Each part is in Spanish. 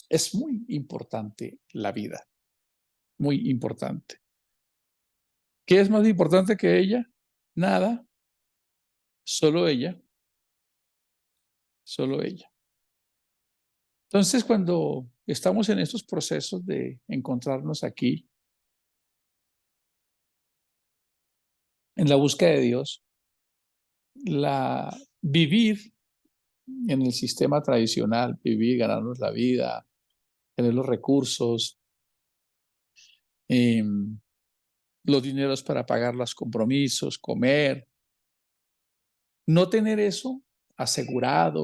Es muy importante la vida, muy importante. ¿Qué es más importante que ella? Nada, solo ella, solo ella. Entonces, cuando estamos en estos procesos de encontrarnos aquí, en la búsqueda de Dios, vivir en el sistema tradicional, vivir, ganarnos la vida, tener los recursos, eh, los dineros para pagar los compromisos, comer, no tener eso asegurado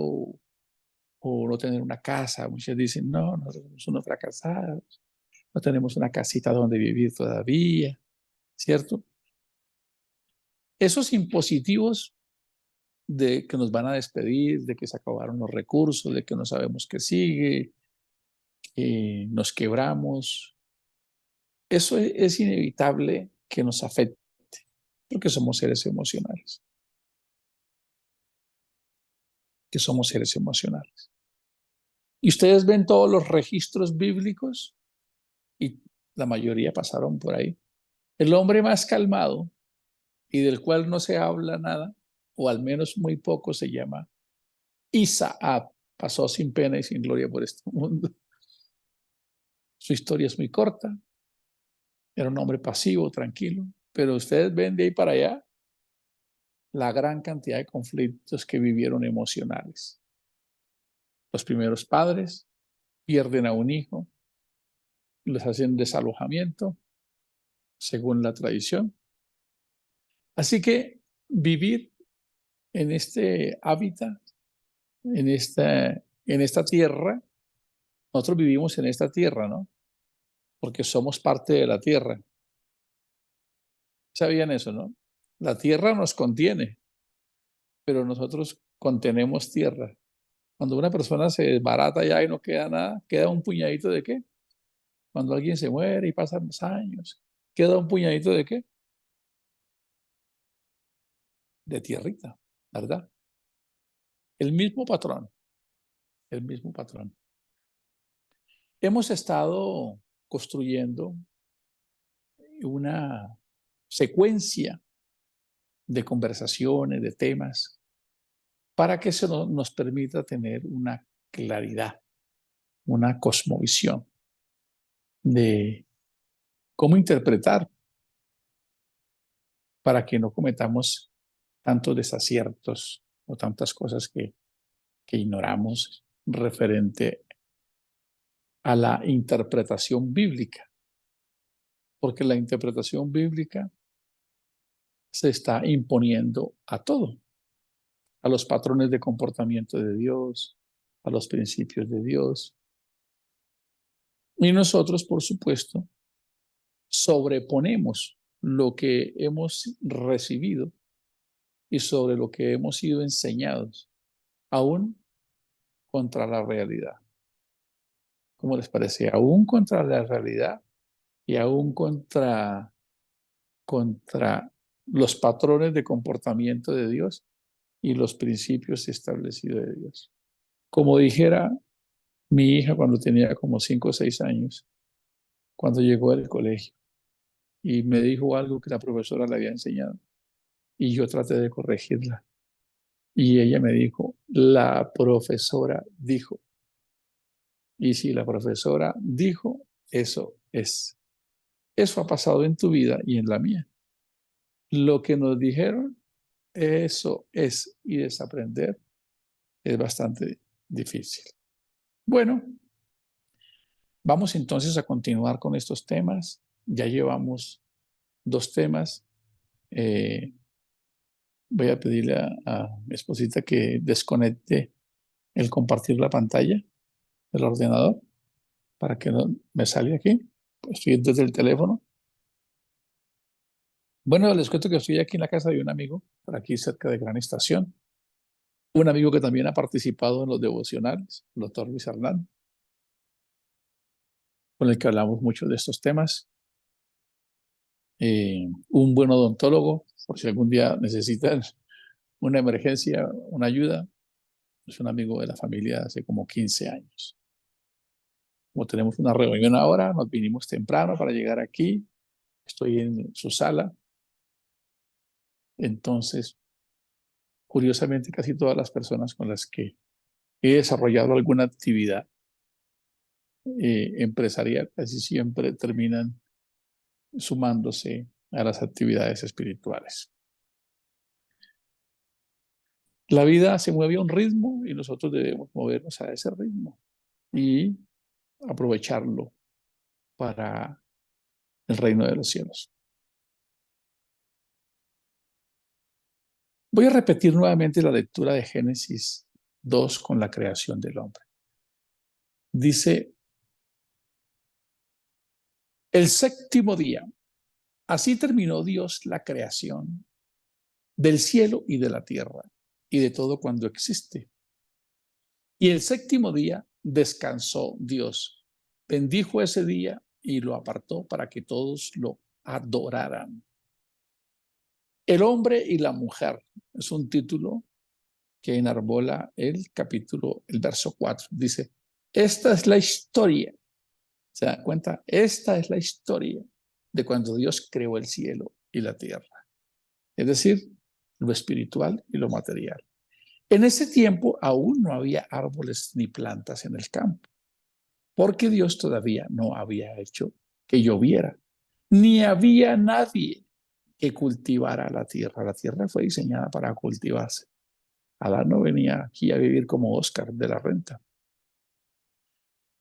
o no tener una casa. Muchos dicen, no, nosotros somos unos fracasados, no tenemos una casita donde vivir todavía, ¿cierto? Esos impositivos de que nos van a despedir, de que se acabaron los recursos, de que no sabemos qué sigue, que nos quebramos, eso es inevitable que nos afecte, porque somos seres emocionales, que somos seres emocionales. Y ustedes ven todos los registros bíblicos, y la mayoría pasaron por ahí. El hombre más calmado y del cual no se habla nada, o al menos muy poco, se llama Isaac. Pasó sin pena y sin gloria por este mundo. Su historia es muy corta. Era un hombre pasivo, tranquilo. Pero ustedes ven de ahí para allá la gran cantidad de conflictos que vivieron emocionales. Los primeros padres pierden a un hijo, les hacen desalojamiento, según la tradición. Así que vivir en este hábitat, en esta tierra, nosotros vivimos en esta tierra, ¿no? Porque somos parte de la tierra. ¿Sabían eso, no? La tierra nos contiene, pero nosotros contenemos tierra. Cuando una persona se desbarata ya y no queda nada, queda un puñadito de qué. Cuando alguien se muere y pasan los años, queda un puñadito de qué. De tierrita, ¿verdad? El mismo patrón, el mismo patrón. Hemos estado construyendo una secuencia de conversaciones, de temas, para que eso nos permita tener una claridad, una cosmovisión de cómo interpretar para que no cometamos tantos desaciertos o tantas cosas que ignoramos referente a la interpretación bíblica, porque la interpretación bíblica se está imponiendo a todo, a los patrones de comportamiento de Dios, a los principios de Dios. Y nosotros, por supuesto, sobreponemos lo que hemos recibido y sobre lo que hemos sido enseñados, aún contra la realidad. ¿Cómo les parece? Aún contra la realidad y aún contra los patrones de comportamiento de Dios y los principios establecidos de Dios. Como dijera mi hija cuando tenía como 5 o 6 años, cuando llegó del colegio y me dijo algo que la profesora le había enseñado y yo traté de corregirla. Y ella me dijo, la profesora dijo. Y si la profesora dijo, eso es. Eso ha pasado en tu vida y en la mía. Lo que nos dijeron, eso es. Y desaprender es bastante difícil. Bueno, vamos entonces a continuar con estos temas. Ya llevamos 2 temas. Voy a pedirle a mi esposita que desconecte el compartir la pantalla del ordenador para que no me salga aquí. Pues estoy desde el teléfono. Bueno, les cuento que estoy aquí en la casa de un amigo, por aquí cerca de Gran Estación. Un amigo que también ha participado en los devocionales, el doctor Luis Hernán, con el que hablamos mucho de estos temas. Un buen odontólogo, por si algún día necesitan una emergencia, una ayuda. Es un amigo de la familia hace como 15 años. Como tenemos una reunión ahora, nos vinimos temprano para llegar aquí. Estoy en su sala. Entonces, curiosamente, casi todas las personas con las que he desarrollado alguna actividad empresarial casi siempre terminan sumándose a las actividades espirituales. La vida se mueve a un ritmo y nosotros debemos movernos a ese ritmo y aprovecharlo para el reino de los cielos. Voy a repetir nuevamente la lectura de Génesis 2 con la creación del hombre. Dice, el séptimo día, así terminó Dios la creación del cielo y de la tierra y de todo cuanto existe. Y el séptimo día descansó Dios, bendijo ese día y lo apartó para que todos lo adoraran. El hombre y la mujer es un título que enarbola el capítulo, el verso 4. Dice, esta es la historia. ¿Se da cuenta? Esta es la historia de cuando Dios creó el cielo y la tierra. Es decir, lo espiritual y lo material. En ese tiempo aún no había árboles ni plantas en el campo, porque Dios todavía no había hecho que lloviera, ni había nadie que cultivara la tierra. La tierra fue diseñada para cultivarse. Adán no venía aquí a vivir como Oscar de la Renta.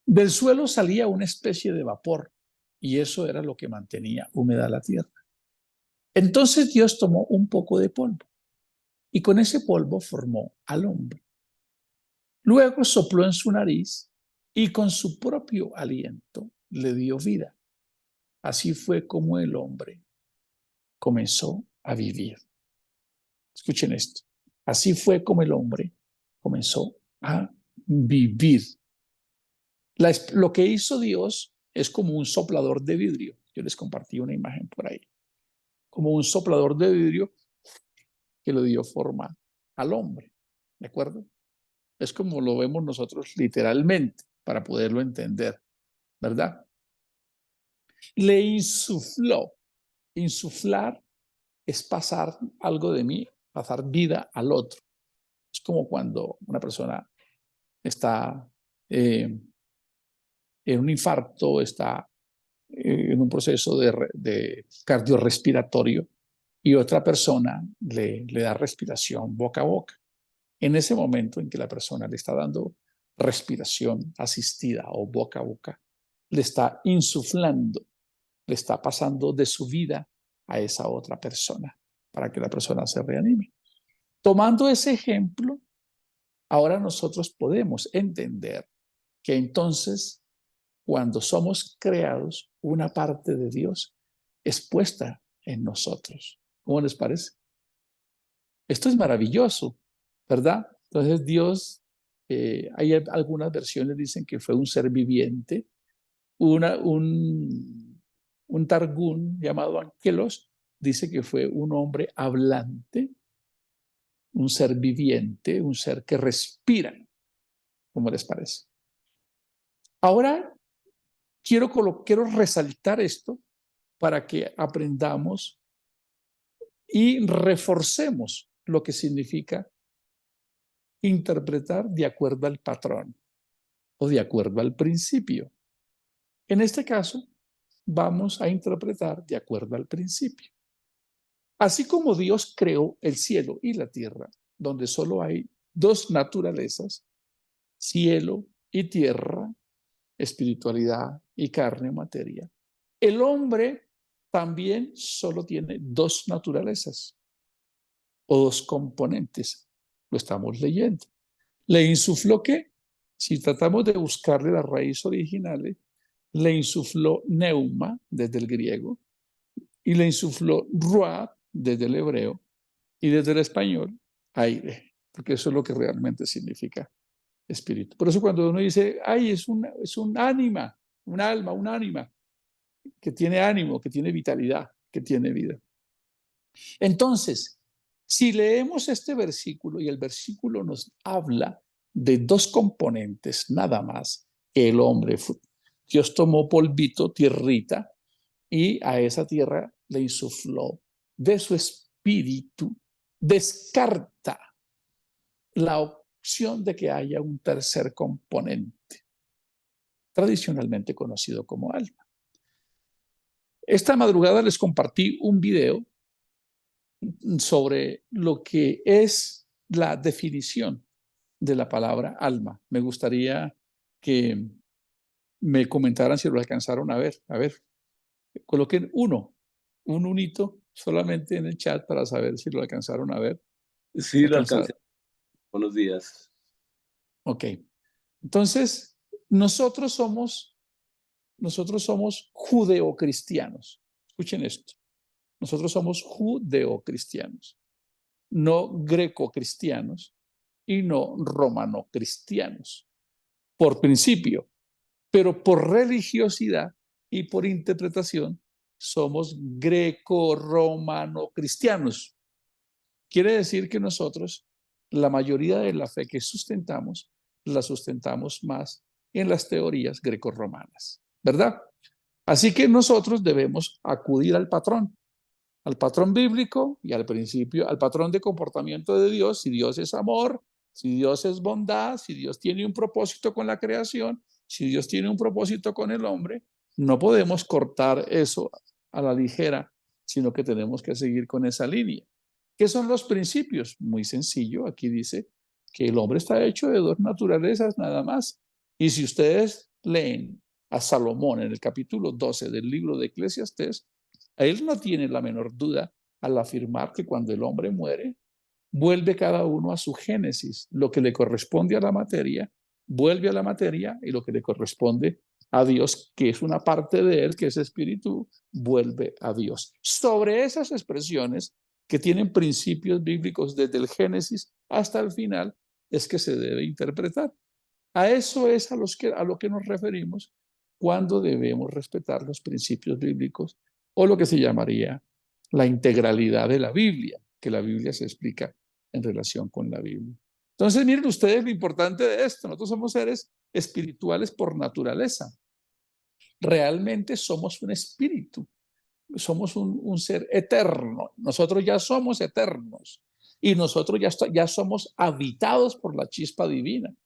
Del suelo salía una especie de vapor y eso era lo que mantenía húmeda la tierra. Entonces Dios tomó un poco de polvo y con ese polvo formó al hombre. Luego sopló en su nariz y con su propio aliento le dio vida. Así fue como el hombre comenzó a vivir. Escuchen esto. Así fue como el hombre comenzó a vivir. Lo que hizo Dios es como un soplador de vidrio. Yo les compartí una imagen por ahí. Como un soplador de vidrio que le dio forma al hombre. ¿De acuerdo? Es como lo vemos nosotros literalmente para poderlo entender, ¿verdad? Le insufló. Insuflar es pasar algo de mí, pasar vida al otro. Es como cuando una persona está en un infarto, está en un proceso de cardiorrespiratorio y otra persona le da respiración boca a boca. En ese momento en que la persona le está dando respiración asistida o boca a boca, le está insuflando, le está pasando de su vida a esa otra persona para que la persona se reanime. Tomando ese ejemplo, ahora nosotros podemos entender que entonces, cuando somos creados, una parte de Dios es puesta en nosotros. ¿Cómo les parece? Esto es maravilloso, ¿verdad? Entonces Dios, hay algunas versiones dicen que fue un ser viviente, un Targún llamado Angelos dice que fue un hombre hablante, un ser viviente, un ser que respira. ¿Cómo les parece? Ahora quiero resaltar esto para que aprendamos y reforcemos lo que significa interpretar de acuerdo al patrón o de acuerdo al principio. En este caso, vamos a interpretar de acuerdo al principio. Así como Dios creó el cielo y la tierra, donde solo hay dos naturalezas, cielo y tierra, espiritualidad y carne, materia, el hombre también solo tiene dos naturalezas o dos componentes. Lo estamos leyendo. Le insufló que, si tratamos de buscarle la raíz original, le insufló neuma desde el griego y le insufló ruach desde el hebreo y desde el español aire, porque eso es lo que realmente significa espíritu. Por eso cuando uno dice, ay, es un ánima, un alma, un ánima, que tiene ánimo, que tiene vitalidad, que tiene vida. Entonces, si leemos este versículo y el versículo nos habla de dos componentes nada más que el hombre Dios tomó polvito, tierrita, y a esa tierra le insufló de su espíritu, descarta la opción de que haya un tercer componente, tradicionalmente conocido como alma. Esta madrugada les compartí un video sobre lo que es la definición de la palabra alma. Me gustaría que me comentaran si lo alcanzaron a ver. A ver, coloquen un unito solamente en el chat para saber si lo alcanzaron a ver. Sí, lo alcancé. Buenos días. Ok. Entonces, nosotros somos judeocristianos. Escuchen esto. Nosotros somos judeocristianos, no grecocristianos y no romanocristianos, por principio, pero por religiosidad y por interpretación somos greco-romano-cristianos. Quiere decir que nosotros, la mayoría de la fe que sustentamos, la sustentamos más en las teorías greco-romanas, ¿verdad? Así que nosotros debemos acudir al patrón bíblico y al principio, al patrón de comportamiento de Dios. Si Dios es amor, si Dios es bondad, si Dios tiene un propósito con la creación, si Dios tiene un propósito con el hombre, no podemos cortar eso a la ligera, sino que tenemos que seguir con esa línea. ¿Qué son los principios? Muy sencillo, aquí dice que el hombre está hecho de dos naturalezas nada más. Y si ustedes leen a Salomón en el capítulo 12 del libro de Eclesiastés, él no tiene la menor duda al afirmar que cuando el hombre muere, vuelve cada uno a su génesis. Lo que le corresponde a la materia, vuelve a la materia, y lo que le corresponde a Dios, que es una parte de él, que es espíritu, vuelve a Dios. Sobre esas expresiones que tienen principios bíblicos desde el Génesis hasta el final, es que se debe interpretar. A eso es a lo que nos referimos cuando debemos respetar los principios bíblicos, o lo que se llamaría la integralidad de la Biblia, que la Biblia se explica en relación con la Biblia. Entonces, miren ustedes lo importante de esto. Nosotros somos seres espirituales por naturaleza. Realmente somos un espíritu, somos un ser eterno. Nosotros ya somos eternos y nosotros ya somos habitados por la chispa divina.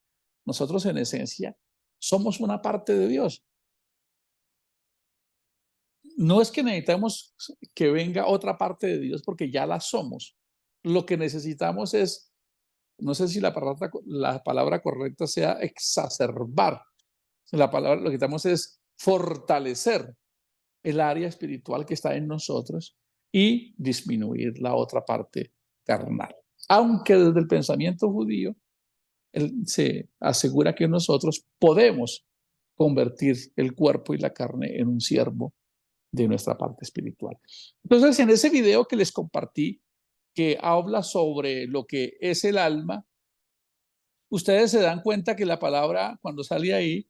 Nosotros en esencia somos una parte de Dios. No es que necesitamos que venga otra parte de Dios porque ya la somos. Lo que necesitamos es, no sé si la palabra correcta sea exacerbar. Lo que necesitamos es fortalecer el área espiritual que está en nosotros y disminuir la otra parte carnal. Aunque desde el pensamiento judío, él se asegura que nosotros podemos convertir el cuerpo y la carne en un siervo de nuestra parte espiritual. Entonces, en ese video que les compartí, que habla sobre lo que es el alma, ustedes se dan cuenta que la palabra, cuando sale ahí,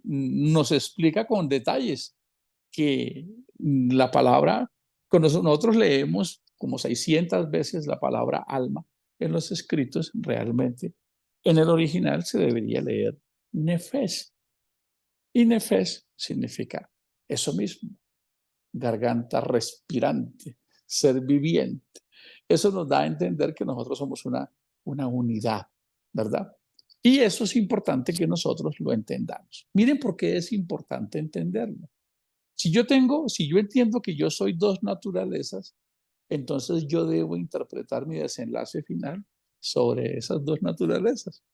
nos explica con detalles que la palabra, cuando nosotros leemos como 600 veces la palabra alma en los escritos, realmente en el original se debería leer nefesh. Y nefesh significa eso mismo, garganta respirante, ser viviente. Eso nos da a entender que nosotros somos una unidad, ¿verdad? Y eso es importante que nosotros lo entendamos. Miren por qué es importante entenderlo. Si yo entiendo que yo soy dos naturalezas, entonces yo debo interpretar mi desenlace final sobre esas dos naturalezas.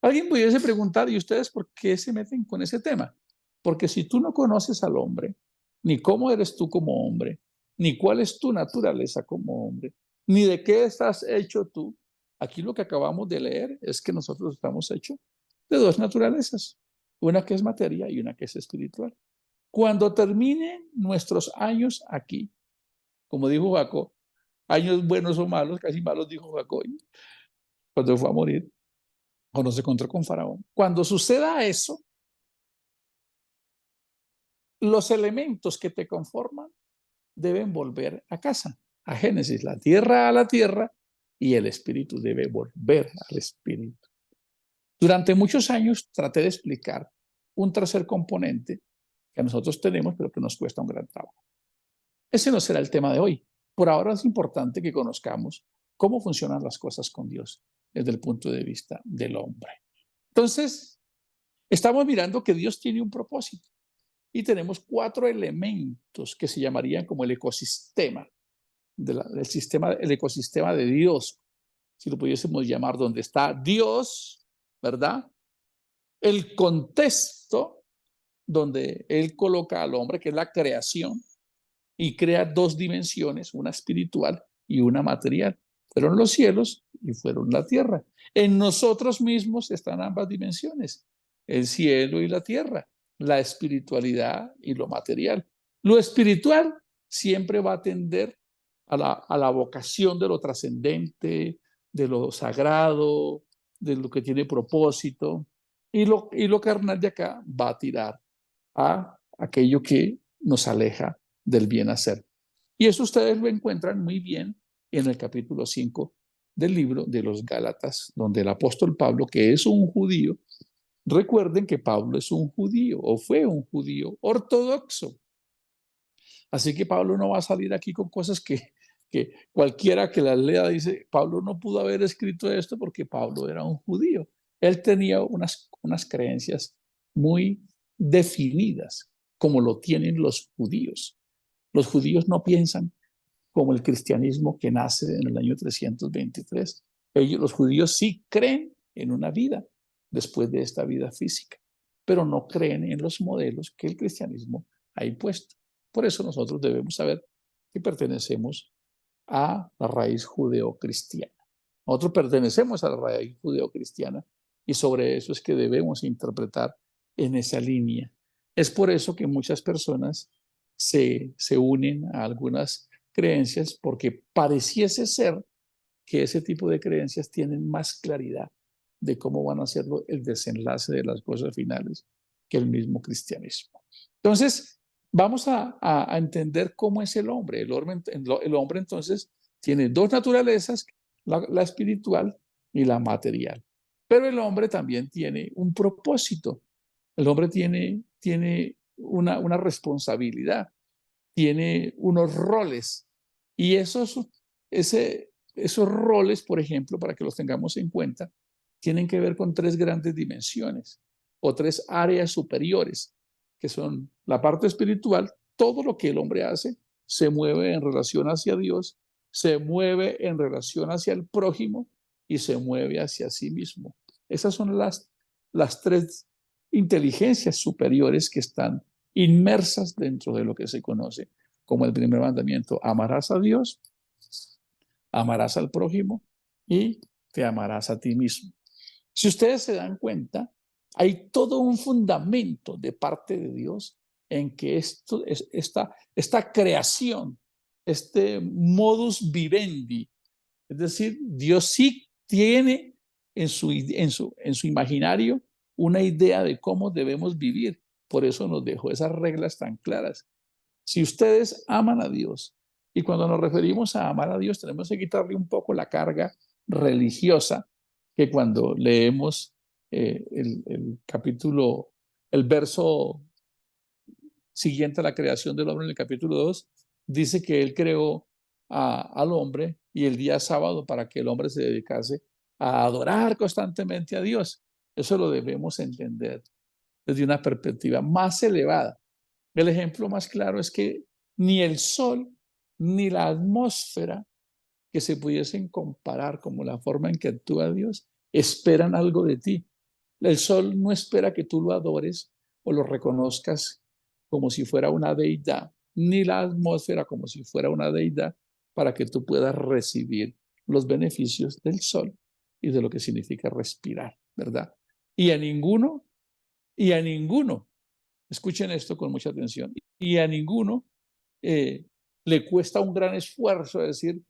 Alguien pudiese preguntar, ¿y ustedes por qué se meten con ese tema? Porque si tú no conoces al hombre, ni cómo eres tú como hombre, ni cuál es tu naturaleza como hombre, ni de qué estás hecho tú, aquí lo que acabamos de leer es que nosotros estamos hechos de dos naturalezas, una que es materia y una que es espiritual. Cuando terminen nuestros años aquí, como dijo Jacob, años buenos o malos, casi malos dijo Jacob, cuando fue a morir, cuando se encontró con Faraón. Cuando suceda eso, los elementos que te conforman deben volver a casa, a Génesis, la tierra a la tierra y el espíritu debe volver al espíritu. Durante muchos años traté de explicar un tercer componente que nosotros tenemos, pero que nos cuesta un gran trabajo. Ese no será el tema de hoy. Por ahora es importante que conozcamos cómo funcionan las cosas con Dios desde el punto de vista del hombre. Entonces, estamos mirando que Dios tiene un propósito y tenemos 4 elementos que se llamarían como el ecosistema, el ecosistema de Dios, si lo pudiésemos llamar, donde está Dios, ¿verdad? El contexto donde Él coloca al hombre, que es la creación, y crea 2 dimensiones, una espiritual y una material. Fueron los cielos y fueron la tierra. En nosotros mismos están ambas dimensiones, el cielo y la tierra, la espiritualidad y lo material. Lo espiritual siempre va a tender a la vocación de lo trascendente, de lo sagrado, de lo que tiene propósito, y lo carnal de acá va a tirar a aquello que nos aleja del bien hacer. Y eso ustedes lo encuentran muy bien en el capítulo 5 del libro de los Gálatas, donde el apóstol Pablo, que es un judío, recuerden que Pablo es un judío o fue un judío ortodoxo. Así que Pablo no va a salir aquí con cosas que cualquiera que las lea dice, Pablo no pudo haber escrito esto porque Pablo era un judío. Él tenía unas creencias muy definidas, como lo tienen los judíos. Los judíos no piensan como el cristianismo que nace en el año 323. Los judíos sí creen en una vida después de esta vida física, pero no creen en los modelos que el cristianismo ha impuesto. Por eso nosotros debemos saber que pertenecemos a la raíz judeocristiana. Nosotros pertenecemos a la raíz judeocristiana y sobre eso es que debemos interpretar en esa línea. Es por eso que muchas personas se unen a algunas creencias porque pareciese ser que ese tipo de creencias tienen más claridad de cómo van a ser el desenlace de las cosas finales que el mismo cristianismo. Entonces, vamos a entender cómo es el hombre. El hombre entonces tiene 2 naturalezas, la espiritual y la material. Pero el hombre también tiene un propósito. El hombre tiene una responsabilidad, tiene unos roles. Y esos roles, por ejemplo, para que los tengamos en cuenta, tienen que ver con 3 grandes dimensiones o 3 áreas superiores, que son la parte espiritual. Todo lo que el hombre hace se mueve en relación hacia Dios, se mueve en relación hacia el prójimo y se mueve hacia sí mismo. Esas son las 3 inteligencias superiores que están inmersas dentro de lo que se conoce como el primer mandamiento. Amarás a Dios, amarás al prójimo y te amarás a ti mismo. Si ustedes se dan cuenta, hay todo un fundamento de parte de Dios en que esta creación, este modus vivendi, es decir, Dios sí tiene en su imaginario una idea de cómo debemos vivir. Por eso nos dejó esas reglas tan claras. Si ustedes aman a Dios, y cuando nos referimos a amar a Dios, tenemos que quitarle un poco la carga religiosa que cuando leemos el capítulo, el verso siguiente a la creación del hombre en el capítulo 2, dice que Él creó al hombre y el día sábado para que el hombre se dedicase a adorar constantemente a Dios. Eso lo debemos entender desde una perspectiva más elevada. El ejemplo más claro es que ni el sol ni la atmósfera que se pudiesen comparar como la forma en que actúa Dios, esperan algo de ti. El sol no espera que tú lo adores o lo reconozcas como si fuera una deidad, ni la atmósfera como si fuera una deidad para que tú puedas recibir los beneficios del sol y de lo que significa respirar, ¿verdad? Y a ninguno, escuchen esto con mucha atención, y a ninguno le cuesta un gran esfuerzo decir,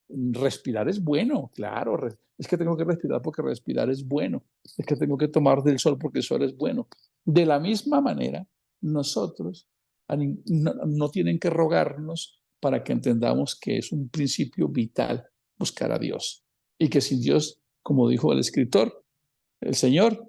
respirar es bueno, claro, es que tengo que respirar porque respirar es bueno, es que tengo que tomar del sol porque el sol es bueno. De la misma manera, nosotros no tienen que rogarnos para que entendamos que es un principio vital buscar a Dios y que sin Dios, como dijo el escritor, el Señor,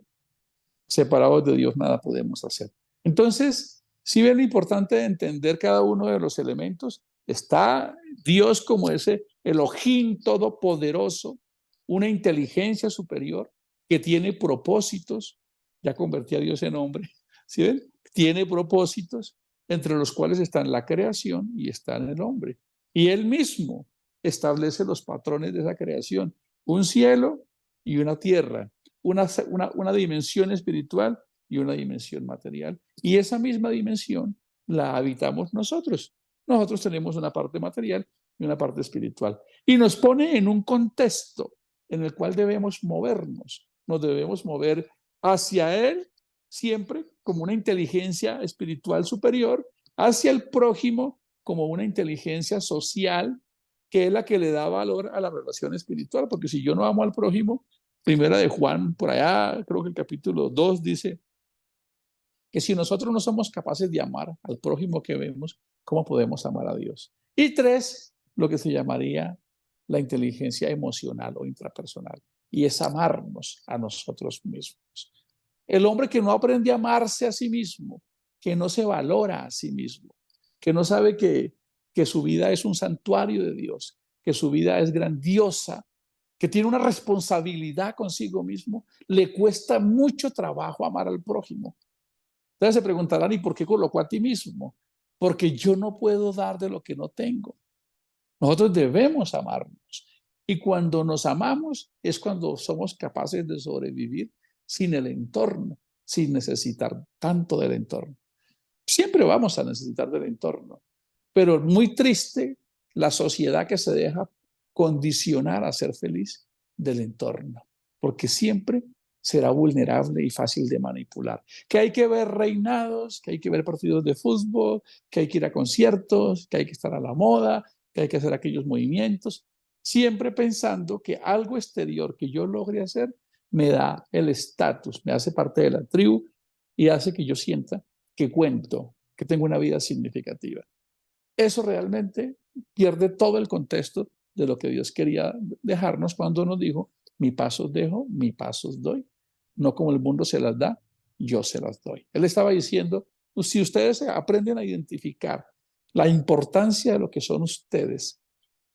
Separados de Dios nada podemos hacer. Entonces, si ven lo importante de entender cada uno de los elementos, está Dios como ese Elohim todopoderoso, una inteligencia superior que tiene propósitos. Ya convertí a Dios en hombre, ¿sí ven? Tiene propósitos entre los cuales están la creación y está en el hombre. Y él mismo establece los patrones de esa creación, un cielo y una tierra, una dimensión espiritual y una dimensión material. Y esa misma dimensión la habitamos nosotros. Nosotros tenemos una parte material y una parte espiritual. Y nos pone en un contexto en el cual debemos movernos. Nos debemos mover hacia Él siempre como una inteligencia espiritual superior, hacia el prójimo como una inteligencia social que es la que le da valor a la relación espiritual, porque si yo no amo al prójimo, Primera de Juan, por allá, creo que el capítulo 2 dice que si nosotros no somos capaces de amar al prójimo que vemos, ¿cómo podemos amar a Dios? Y 3, lo que se llamaría la inteligencia emocional o intrapersonal, y es amarnos a nosotros mismos. El hombre que no aprende a amarse a sí mismo, que no se valora a sí mismo, que no sabe que su vida es un santuario de Dios, que su vida es grandiosa, que tiene una responsabilidad consigo mismo, le cuesta mucho trabajo amar al prójimo. Entonces se preguntarán, ¿y por qué colocó a ti mismo? Porque yo no puedo dar de lo que no tengo. Nosotros debemos amarnos. Y cuando nos amamos es cuando somos capaces de sobrevivir sin el entorno, sin necesitar tanto del entorno. Siempre vamos a necesitar del entorno, pero muy triste la sociedad que se deja condicionar a ser feliz del entorno, porque siempre será vulnerable y fácil de manipular. Que hay que ver reinados, que hay que ver partidos de fútbol, que hay que ir a conciertos, que hay que estar a la moda, que hay que hacer aquellos movimientos, siempre pensando que algo exterior que yo logre hacer me da el estatus, me hace parte de la tribu y hace que yo sienta que cuento, que tengo una vida significativa. Eso realmente pierde todo el contexto de lo que Dios quería dejarnos cuando nos dijo, mi paso os dejo, mi paso os doy. No como el mundo se las da, yo se las doy. Él estaba diciendo, pues, si ustedes aprenden a identificar la importancia de lo que son ustedes,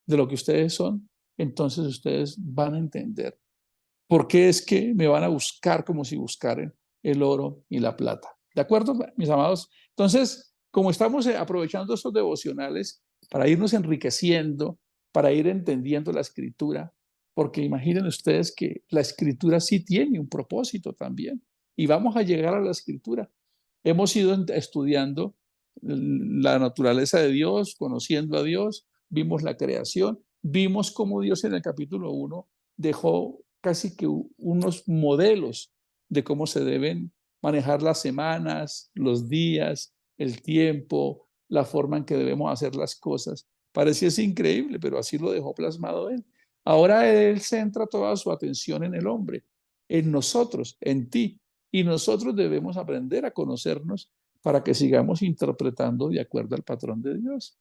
de lo que ustedes son, entonces ustedes van a entender por qué es que me van a buscar como si buscaran el oro y la plata. ¿De acuerdo, mis amados? Entonces, como estamos aprovechando estos devocionales para irnos enriqueciendo, para ir entendiendo la escritura, porque imaginen ustedes que la escritura sí tiene un propósito también, y vamos a llegar a la escritura. Hemos ido estudiando la naturaleza de Dios, conociendo a Dios, vimos la creación, vimos cómo Dios en el capítulo 1 dejó casi que unos modelos de cómo se deben manejar las semanas, los días, el tiempo, la forma en que debemos hacer las cosas. Pareciese increíble, pero así lo dejó plasmado él. Ahora él centra toda su atención en el hombre, en nosotros, en ti, y nosotros debemos aprender a conocernos para que sigamos interpretando de acuerdo al patrón de Dios.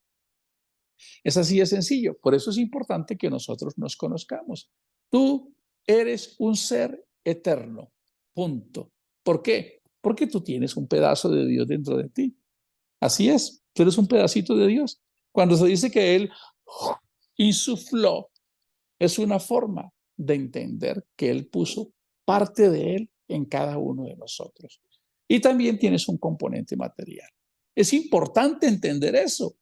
Es así de sencillo. Por eso es importante que nosotros nos conozcamos. Tú eres un ser eterno. Punto. ¿Por qué? Porque tú tienes un pedazo de Dios dentro de ti. Así es. Tú eres un pedacito de Dios. Cuando se dice que Él insufló, es una forma de entender que Él puso parte de Él en cada uno de nosotros. Y también tienes un componente material. Es importante entender eso.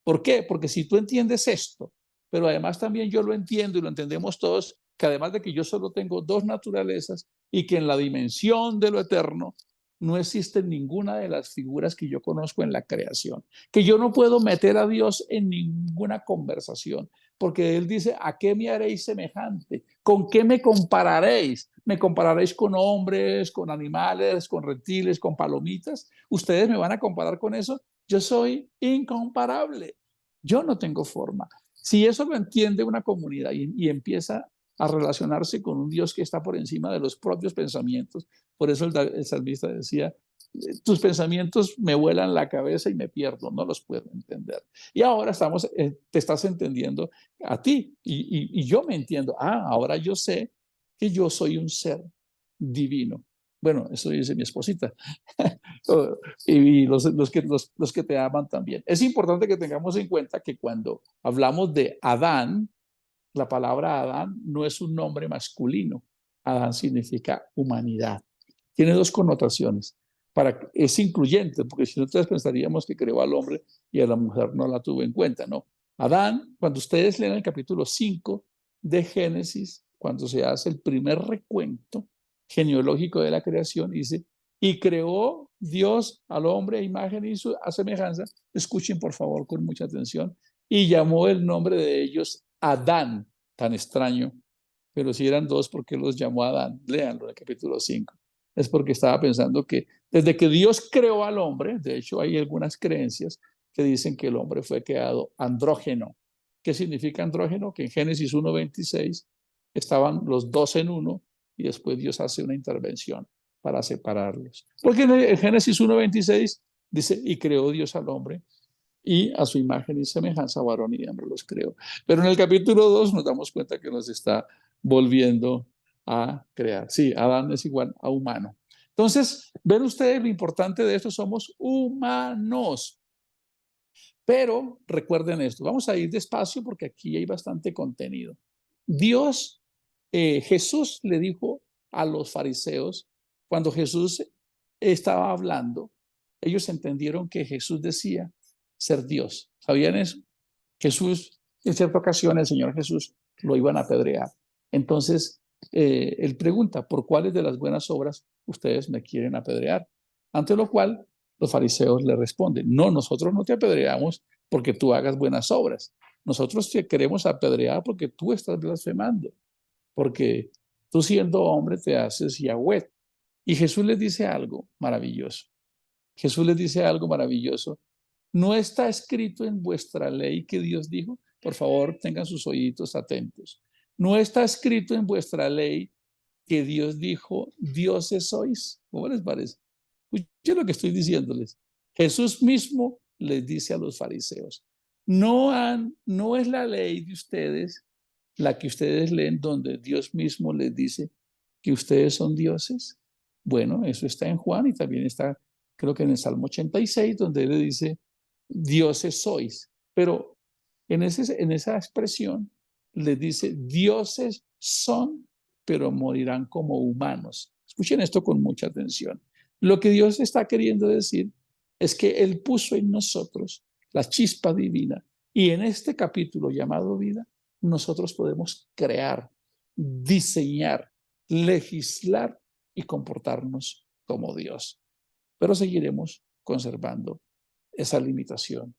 ¿Por qué? Porque si tú entiendes esto, pero además también yo lo entiendo y lo entendemos todos, que además de que yo solo tengo dos naturalezas y que en la dimensión de lo eterno no existe ninguna de las figuras que yo conozco en la creación, que yo no puedo meter a Dios en ninguna conversación, porque Él dice, ¿a qué me haréis semejante? ¿Con qué me compararéis? ¿Me compararéis con hombres, con animales, con reptiles, con palomitas? ¿Ustedes me van a comparar con eso? Yo soy incomparable. Yo no tengo forma. Si eso lo entiende una comunidad y empieza a relacionarse con un Dios que está por encima de los propios pensamientos, por eso el salmista decía, tus pensamientos me vuelan la cabeza y me pierdo, no los puedo entender. Y ahora te estás entendiendo a ti y yo me entiendo. Ahora yo sé que yo soy un ser divino, Bueno, eso dice mi esposita. Y los que te aman también. Es importante que tengamos en cuenta que cuando hablamos de Adán, la palabra Adán no es un nombre masculino. Adán significa humanidad. Tiene dos connotaciones. Es incluyente, porque si no, entonces pensaríamos que creó al hombre y a la mujer no la tuvo en cuenta, ¿no? Adán, cuando ustedes leen el capítulo 5 de Génesis, cuando se hace el primer recuento genealógico de la creación, dice, y creó Dios al hombre a imagen y a semejanza. Escuchen por favor con mucha atención. Y llamó el nombre de ellos Adán, tan extraño, pero si eran dos, ¿por qué los llamó Adán? Léanlo en el capítulo 5. Es porque estaba pensando que desde que Dios creó al hombre, de hecho hay algunas creencias que dicen que el hombre fue creado andrógeno. ¿Qué significa andrógeno? Que en Génesis 1:26 estaban los dos en uno y después Dios hace una intervención para separarlos. Porque en Génesis 1:26 dice, y creó Dios al hombre y a su imagen y semejanza, varón y hembra los creó. Pero en el capítulo 2 nos damos cuenta que nos está volviendo a crear. Sí, Adán es igual a humano. Entonces, ven ustedes lo importante de esto, somos humanos. Pero recuerden esto, vamos a ir despacio porque aquí hay bastante contenido. Jesús le dijo a los fariseos, cuando Jesús estaba hablando, ellos entendieron que Jesús decía ser Dios. ¿Sabían eso? Jesús, en cierta ocasión, el Señor Jesús lo iban a apedrear. Entonces, él pregunta, ¿por cuáles de las buenas obras ustedes me quieren apedrear? Ante lo cual, los fariseos le responden, no, nosotros no te apedreamos porque tú hagas buenas obras. Nosotros te queremos apedrear porque tú estás blasfemando, porque tú siendo hombre te haces Yahweh. Y Jesús les dice algo maravilloso. Jesús les dice algo maravilloso. ¿No está escrito en vuestra ley que Dios dijo? Por favor, tengan sus oídos atentos. ¿No está escrito en vuestra ley que Dios dijo, dioses sois? ¿Cómo les parece? Escuchen lo que estoy diciéndoles. Jesús mismo les dice a los fariseos, no es la ley de ustedes la que ustedes leen donde Dios mismo les dice que ustedes son dioses. Bueno, eso está en Juan y también está, creo que en el Salmo 86, donde él le dice, dioses sois. Pero en esa expresión les dice, dioses son, pero morirán como humanos. Escuchen esto con mucha atención. Lo que Dios está queriendo decir es que Él puso en nosotros la chispa divina y en este capítulo llamado vida, nosotros podemos crear, diseñar, legislar y comportarnos como Dios. Pero seguiremos conservando esa limitación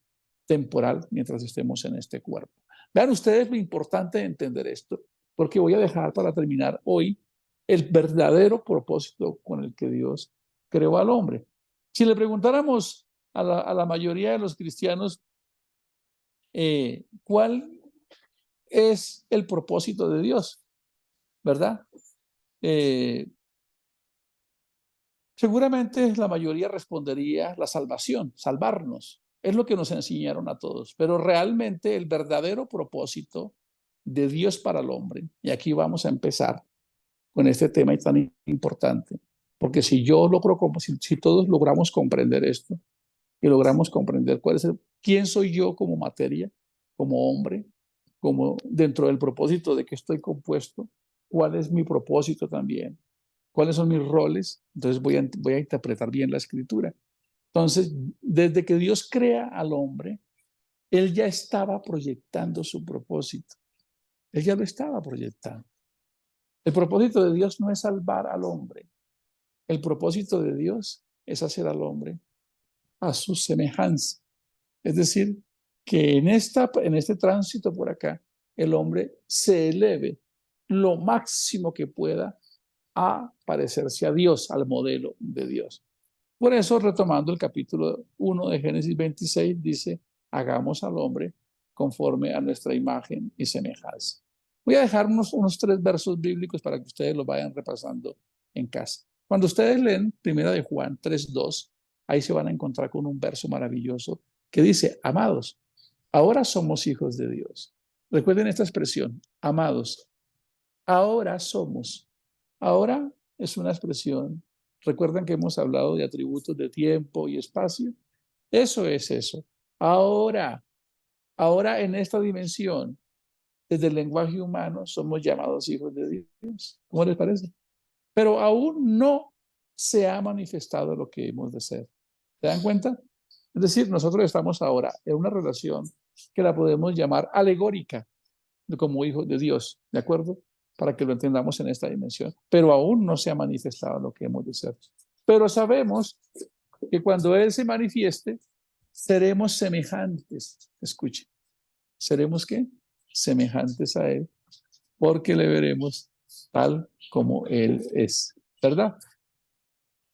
temporal mientras estemos en este cuerpo. Vean ustedes lo importante de entender esto, porque voy a dejar para terminar hoy el verdadero propósito con el que Dios creó al hombre. Si le preguntáramos a la mayoría de los cristianos cuál es el propósito de Dios, ¿verdad? Seguramente la mayoría respondería la salvación, salvarnos. Es lo que nos enseñaron a todos. Pero realmente el verdadero propósito de Dios para el hombre, y aquí vamos a empezar con este tema tan importante, porque si todos logramos comprender esto y logramos comprender quién soy yo como materia, como hombre, como dentro del propósito de que estoy compuesto, cuál es mi propósito también, cuáles son mis roles, entonces voy a interpretar bien la escritura. Entonces, desde que Dios crea al hombre, Él ya estaba proyectando su propósito. Él ya lo estaba proyectando. El propósito de Dios no es salvar al hombre. El propósito de Dios es hacer al hombre a su semejanza. Es decir, que en este tránsito por acá, el hombre se eleve lo máximo que pueda a parecerse a Dios, al modelo de Dios. Por eso, retomando el capítulo 1 de Génesis 26, dice, hagamos al hombre conforme a nuestra imagen y semejanza. Voy a dejar unos 3 versos bíblicos para que ustedes lo vayan repasando en casa. Cuando ustedes leen 1 de Juan 3:2, ahí se van a encontrar con un verso maravilloso que dice, amados, ahora somos hijos de Dios. Recuerden esta expresión, amados, ahora somos. Ahora es una expresión ¿Recuerdan que hemos hablado de atributos de tiempo y espacio? Eso es eso. Ahora en esta dimensión, desde el lenguaje humano, somos llamados hijos de Dios. ¿Cómo les parece? Pero aún no se ha manifestado lo que hemos de ser. ¿Se dan cuenta? Es decir, nosotros estamos ahora en una relación que la podemos llamar alegórica, como hijos de Dios, ¿de acuerdo? Para que lo entendamos en esta dimensión. Pero aún no se ha manifestado lo que hemos de ser. Pero sabemos que cuando Él se manifieste, seremos semejantes. Escuchen, ¿seremos qué? Semejantes a Él, porque le veremos tal como Él es, ¿verdad?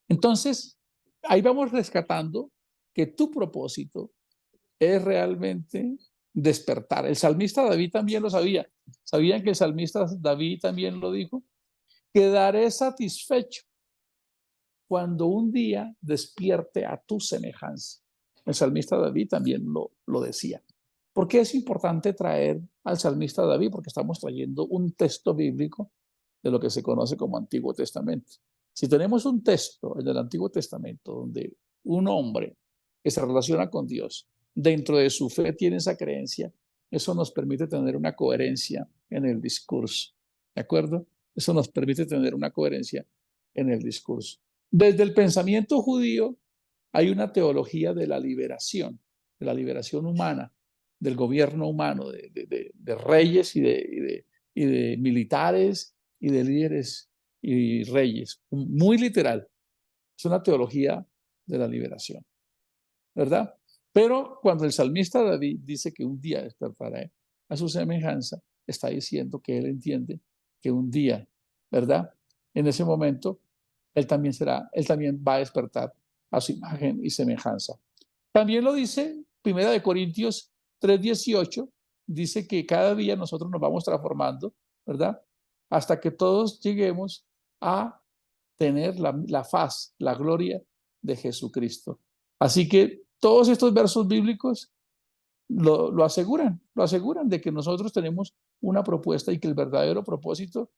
Entonces, ahí vamos rescatando que tu propósito es realmente despertar. El salmista David también lo sabía. ¿Sabían que el salmista David también lo dijo? Quedaré satisfecho cuando un día despierte a tu semejanza. El salmista David también lo decía. ¿Por qué es importante traer al salmista David? Porque estamos trayendo un texto bíblico de lo que se conoce como Antiguo Testamento. Si tenemos un texto en el Antiguo Testamento donde un hombre que se relaciona con Dios, dentro de su fe tiene esa creencia, eso nos permite tener una coherencia en el discurso. ¿De acuerdo? Eso nos permite tener una coherencia en el discurso. Desde el pensamiento judío hay una teología de la liberación humana, del gobierno humano, de reyes y de militares y de líderes y reyes. Muy literal. Es una teología de la liberación, ¿verdad? Pero cuando el salmista David dice que un día despertará a su semejanza, está diciendo que él entiende que un día, ¿verdad? En ese momento, él también va a despertar a su imagen y semejanza. También lo dice Primera de Corintios 3:18, dice que cada día nosotros nos vamos transformando, ¿verdad? Hasta que todos lleguemos a tener la faz, la gloria de Jesucristo. Así que todos estos versos bíblicos lo aseguran de que nosotros tenemos una propuesta y que el verdadero propósito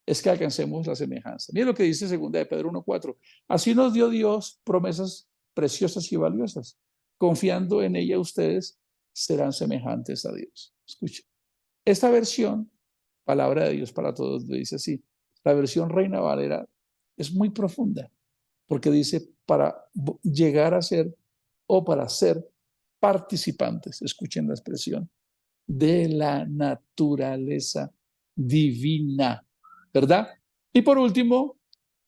es que alcancemos la semejanza. Mira lo que dice 2 de Pedro 1:4. Así nos dio Dios promesas preciosas y valiosas. Confiando en ella ustedes serán semejantes a Dios. Escuchen. Esta versión, palabra de Dios para todos, le dice así. La versión Reina Valera es muy profunda porque dice para llegar a ser o para ser participantes, escuchen la expresión, de la naturaleza divina, ¿verdad? Y por último,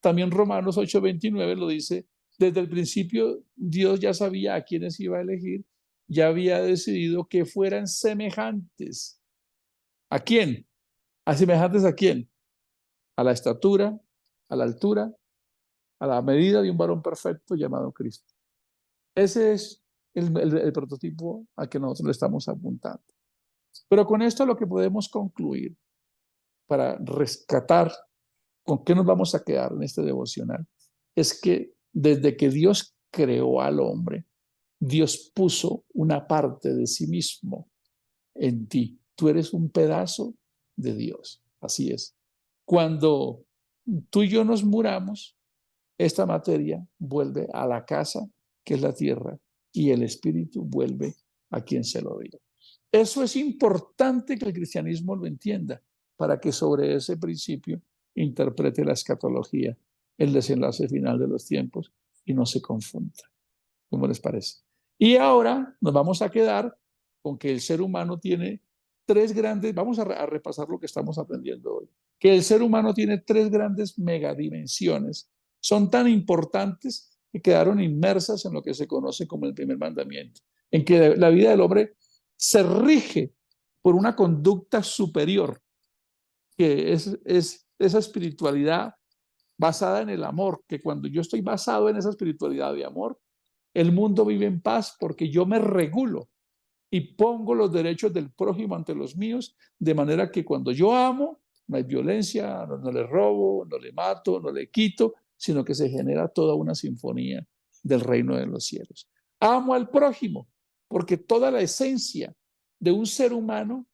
también Romanos 8:29 lo dice, desde el principio Dios ya sabía a quiénes iba a elegir, ya había decidido que fueran semejantes. ¿A quién? ¿A semejantes a quién? A la estatura, a la altura, a la medida de un varón perfecto llamado Cristo. Ese es el prototipo al que nosotros le estamos apuntando. Pero con esto lo que podemos concluir para rescatar con qué nos vamos a quedar en este devocional es que desde que Dios creó al hombre, Dios puso una parte de sí mismo en ti. Tú eres un pedazo de Dios. Así es. Cuando tú y yo nos muramos, esta materia vuelve a la casa que es la tierra y el espíritu vuelve a quien se lo dio. Eso es importante que el cristianismo lo entienda para que sobre ese principio interprete la escatología, el desenlace final de los tiempos y no se confunda. ¿Cómo les parece? Y ahora nos vamos a quedar con que el ser humano tiene tres grandes, vamos a repasar lo que estamos aprendiendo hoy, que el ser humano tiene tres grandes megadimensiones. Son tan importantes que quedaron inmersas en lo que se conoce como el primer mandamiento, en que la vida del hombre se rige por una conducta superior, que es esa espiritualidad basada en el amor, que cuando yo estoy basado en esa espiritualidad de amor, el mundo vive en paz porque yo me regulo y pongo los derechos del prójimo ante los míos, de manera que cuando yo amo, no hay violencia, no le robo, no le mato, no le quito, sino que se genera toda una sinfonía del reino de los cielos. Amo al prójimo porque toda la esencia de un ser humano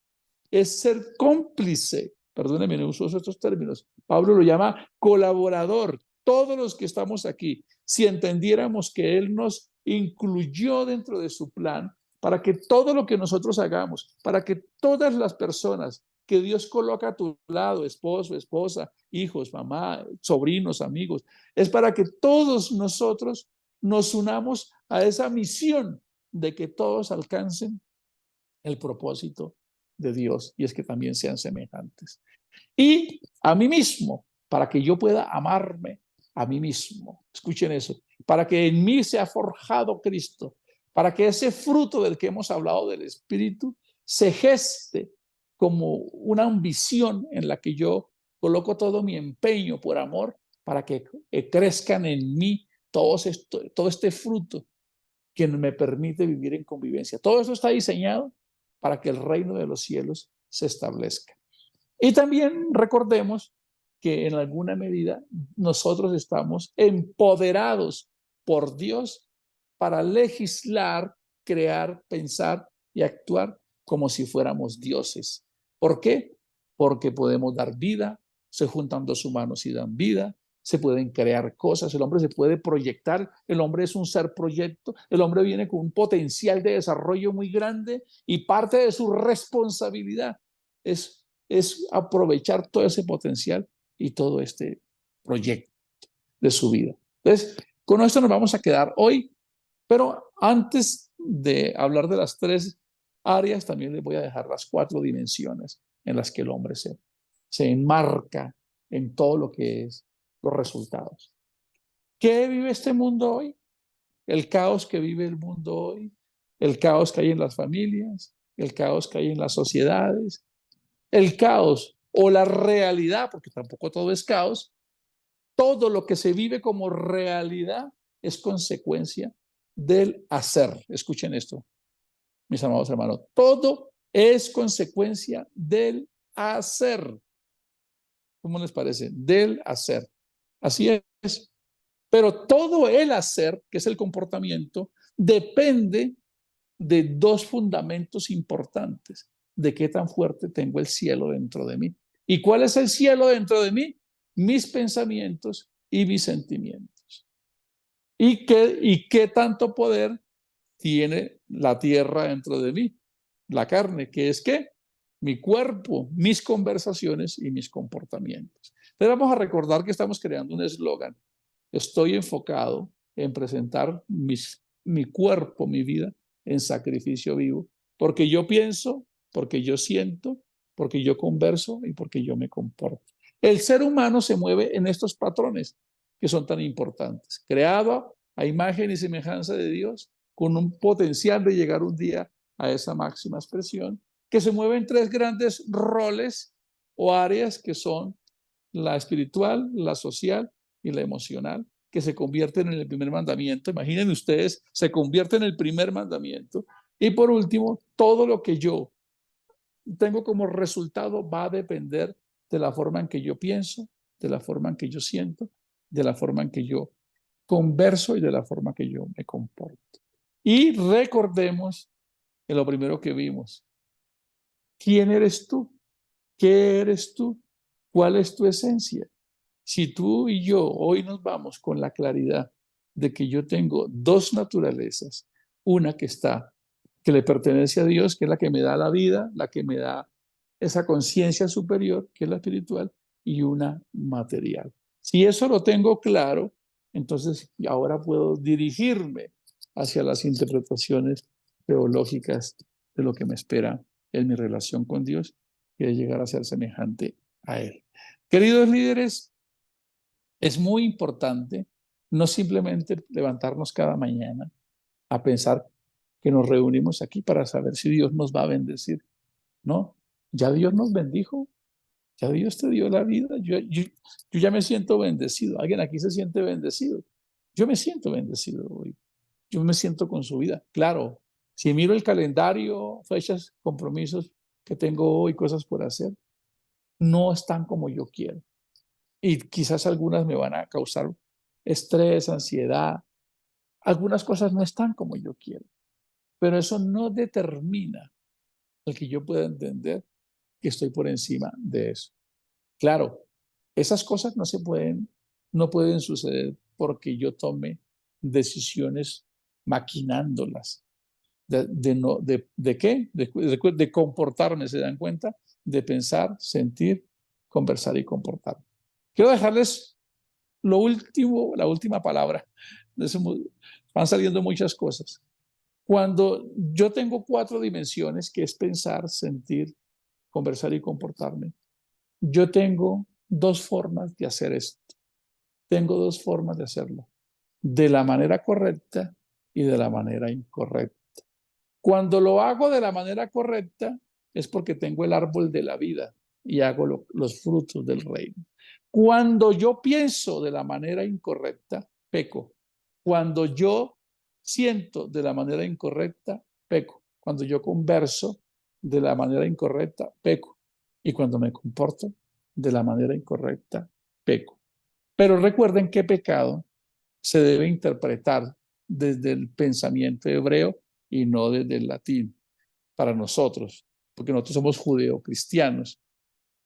es ser cómplice. Perdónenme, no uso estos términos. Pablo lo llama colaborador todos los que estamos aquí, si entendiéramos que Él nos incluyó dentro de su plan, para que todo lo que nosotros hagamos, para que todas las personas que Dios coloca a tu lado, esposo, esposa, hijos, mamá, sobrinos, amigos, es para que todos nosotros nos unamos a esa misión de que todos alcancen el propósito de Dios, y es que también sean semejantes. Y a mí mismo, para que yo pueda amarme a mí mismo. Escuchen eso, para que en mí sea forjado Cristo, para que ese fruto del que hemos hablado del Espíritu se geste como una ambición en la que yo coloco todo mi empeño por amor, para que crezcan en mí todo este fruto que me permite vivir en convivencia. Todo eso está diseñado para que el reino de los cielos se establezca. Y también recordemos que en alguna medida nosotros estamos empoderados por Dios para legislar, crear, pensar y actuar como si fuéramos dioses. ¿Por qué? Porque podemos dar vida, se juntan dos humanos y dan vida, se pueden crear cosas, el hombre se puede proyectar, el hombre es un ser proyecto, el hombre viene con un potencial de desarrollo muy grande y parte de su responsabilidad es aprovechar todo ese potencial y todo este proyecto de su vida. Entonces, con esto nos vamos a quedar hoy, pero antes de hablar de las tres áreas, también les voy a dejar las cuatro dimensiones en las que el hombre se enmarca en todo lo que es los resultados. ¿Qué vive este mundo hoy? El caos que vive el mundo hoy, el caos que hay en las familias, el caos que hay en las sociedades, el caos o la realidad, porque tampoco todo es caos, todo lo que se vive como realidad es consecuencia del hacer. Escuchen esto, mis amados hermanos. Todo es consecuencia del hacer. ¿Cómo les parece? Del hacer. Así es. Pero todo el hacer, que es el comportamiento, depende de dos fundamentos importantes. De qué tan fuerte tengo el cielo dentro de mí. ¿Y cuál es el cielo dentro de mí? Mis pensamientos y mis sentimientos. ¿Y qué tanto poder tiene la tierra dentro de mí? La carne, que es qué? Mi cuerpo, mis conversaciones y mis comportamientos. Entonces vamos a recordar que estamos creando un eslogan. Estoy enfocado en presentar mi cuerpo, mi vida, en sacrificio vivo, porque yo pienso, porque yo siento, porque yo converso y porque yo me comporto. El ser humano se mueve en estos patrones que son tan importantes. Creado a imagen y semejanza de Dios, con un potencial de llegar un día a esa máxima expresión, que se mueve en tres grandes roles o áreas que son la espiritual, la social y la emocional, que se convierten en el primer mandamiento. Imaginen ustedes, se convierte en el primer mandamiento. Y por último, todo lo que yo tengo como resultado va a depender de la forma en que yo pienso, de la forma en que yo siento, de la forma en que yo converso y de la forma que yo me comporto. Y recordemos en lo primero que vimos. ¿Quién eres tú? ¿Qué eres tú? ¿Cuál es tu esencia? Si tú y yo hoy nos vamos con la claridad de que yo tengo dos naturalezas, una que le pertenece a Dios, que es la que me da la vida, la que me da esa conciencia superior, que es la espiritual, y una material. Si eso lo tengo claro, entonces ahora puedo dirigirme hacia las interpretaciones teológicas de lo que me espera en mi relación con Dios, que es llegar a ser semejante a Él. Queridos líderes, es muy importante no simplemente levantarnos cada mañana a pensar que nos reunimos aquí para saber si Dios nos va a bendecir. No, ya Dios nos bendijo, ya Dios te dio la vida. Yo ya me siento bendecido. ¿Alguien aquí se siente bendecido? Yo me siento bendecido hoy. Yo me siento con su vida. Claro, si miro el calendario, fechas, compromisos que tengo hoy, cosas por hacer, no están como yo quiero. Y quizás algunas me van a causar estrés, ansiedad. Algunas cosas no están como yo quiero, pero eso no determina el que yo pueda entender que estoy por encima de eso. Claro, esas cosas no se pueden no pueden suceder porque yo tome decisiones maquinándolas. ¿De qué? De comportarme, ¿se dan cuenta? De pensar, sentir, conversar y comportarme. Quiero dejarles lo último, la última palabra. Van saliendo muchas cosas. Cuando yo tengo 4 dimensiones, que es pensar, sentir, conversar y comportarme, yo tengo 2 formas de hacer esto. Tengo 2 formas de hacerlo. De la manera correcta y de la manera incorrecta. Cuando lo hago de la manera correcta es porque tengo el árbol de la vida y hago los frutos del reino. Cuando yo pienso de la manera incorrecta, peco. Cuando yo siento de la manera incorrecta, peco. Cuando yo converso de la manera incorrecta, peco. Y cuando me comporto de la manera incorrecta, peco. Pero recuerden que pecado se debe interpretar desde el pensamiento hebreo y no desde el latín para nosotros, porque nosotros somos judeocristianos.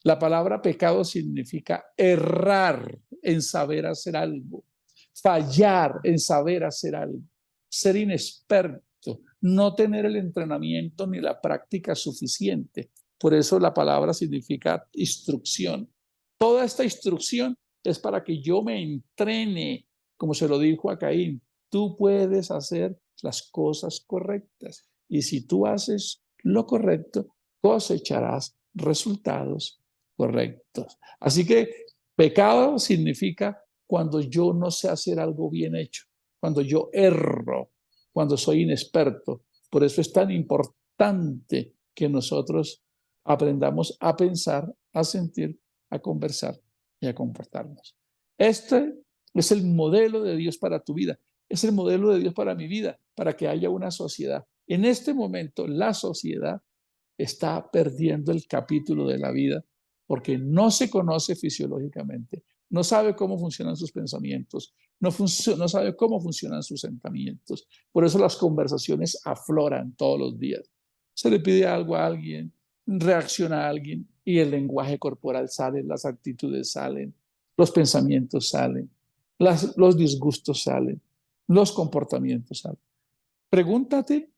La palabra pecado significa errar en saber hacer algo, fallar en saber hacer algo, ser inexperto, no tener el entrenamiento ni la práctica suficiente. Por eso la palabra significa instrucción. Toda esta instrucción es para que yo me entrene, como se lo dijo a Caín. Tú puedes hacer las cosas correctas y si tú haces lo correcto, cosecharás resultados correctos. Así que pecado significa cuando yo no sé hacer algo bien hecho, cuando yo erro, cuando soy inexperto. Por eso es tan importante que nosotros aprendamos a pensar, a sentir, a conversar y a comportarnos. Este es el modelo de Dios para tu vida. Es el modelo de Dios para mi vida, para que haya una sociedad. En este momento, la sociedad está perdiendo el capítulo de la vida porque no se conoce fisiológicamente, no sabe cómo funcionan sus pensamientos, no sabe cómo funcionan sus sentimientos. Por eso las conversaciones afloran todos los días. Se le pide algo a alguien, reacciona a alguien y el lenguaje corporal sale, las actitudes salen, los pensamientos salen, los disgustos salen, los comportamientos salen. Pregúntate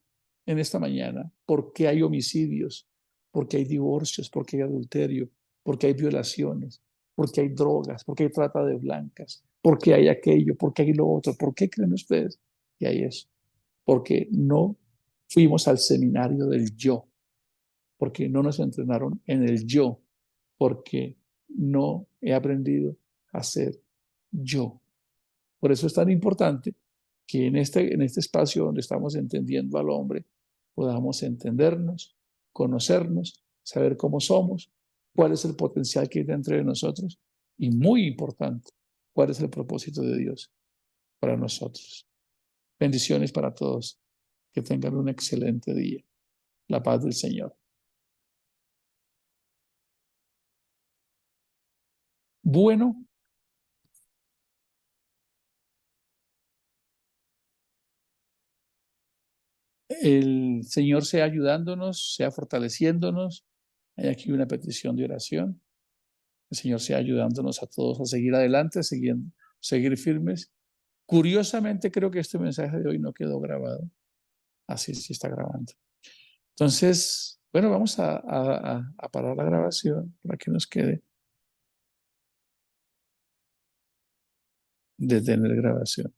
en esta mañana por qué hay homicidios, por qué hay divorcios, por qué hay adulterio, por qué hay violaciones, por qué hay drogas, por qué hay trata de blancas, por qué hay aquello, por qué hay lo otro, por qué creen ustedes que hay eso. Porque no fuimos al seminario del yo, porque no nos entrenaron en el yo, porque no he aprendido a ser yo. Por eso es tan importante que en este espacio donde estamos entendiendo al hombre, podamos entendernos, conocernos, saber cómo somos, cuál es el potencial que hay dentro de nosotros y, muy importante, cuál es el propósito de Dios para nosotros. Bendiciones para todos. Que tengan un excelente día. La paz del Señor. Bueno, el Señor sea ayudándonos, sea fortaleciéndonos. Hay aquí una petición de oración. El Señor sea ayudándonos a todos a seguir adelante, seguir firmes. Curiosamente, creo que este mensaje de hoy no quedó grabado. Así sí está grabando. Entonces, bueno, vamos a parar la grabación para que nos quede. Detener grabación.